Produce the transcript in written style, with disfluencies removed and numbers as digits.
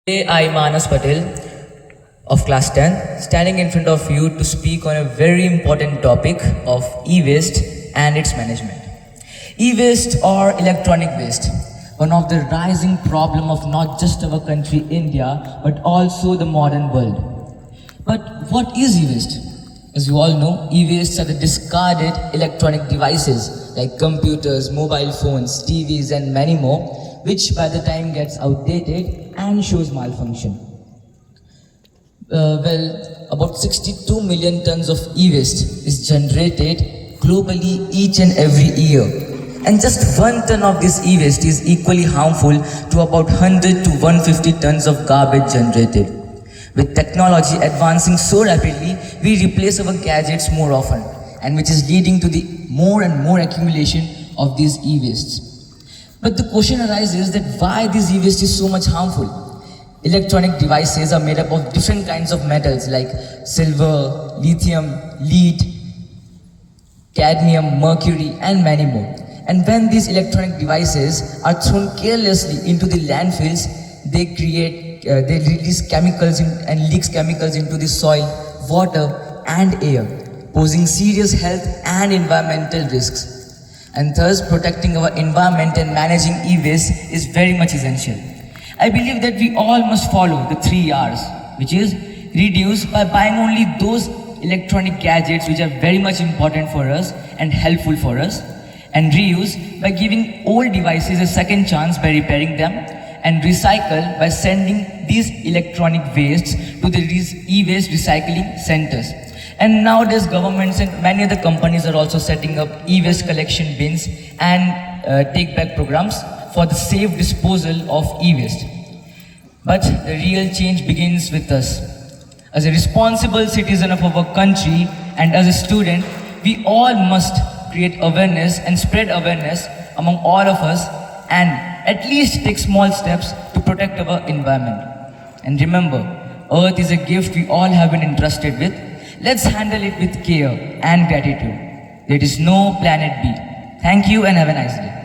Today I, Manas Patel of class 10, standing in front of you to speak on a very important topic of e-waste and its management. E-waste or electronic waste, one of the rising problem of not just our country India but also the modern world. But what is e-waste? As you all know, e-wastes are the discarded electronic devices like computers, mobile phones, TVs and many more, which by the time gets outdated and shows malfunction. About 62 million tons of e-waste is generated globally each and every year. And just 1 ton of this e-waste is equally harmful to about 100 to 150 tons of garbage generated. With technology advancing so rapidly, we replace our gadgets more often, and which is leading to the more and more accumulation of these e-wastes. But the question arises that why this e-waste is so much harmful? Electronic devices are made up of different kinds of metals like silver, lithium, lead, cadmium, mercury and many more. And when these electronic devices are thrown carelessly into the landfills, they release chemicals and leaks chemicals into the soil, water and air, posing serious health and environmental risks. And thus protecting our environment and managing e-waste is very much essential. I believe that we all must follow the 3 R's, which is reduce by buying only those electronic gadgets which are very much important for us and helpful for us, and reuse by giving old devices a second chance by repairing them, and recycle by sending these electronic wastes to the e-waste recycling centers. And nowadays governments and many other companies are also setting up e-waste collection bins and take-back programs for the safe disposal of e-waste. But the real change begins with us. As a responsible citizen of our country and as a student, we all must create awareness and spread awareness among all of us and at least take small steps to protect our environment. And remember, Earth is a gift we all have been entrusted with. Let's handle it with care and gratitude. There is no planet B. Thank you and have a nice day.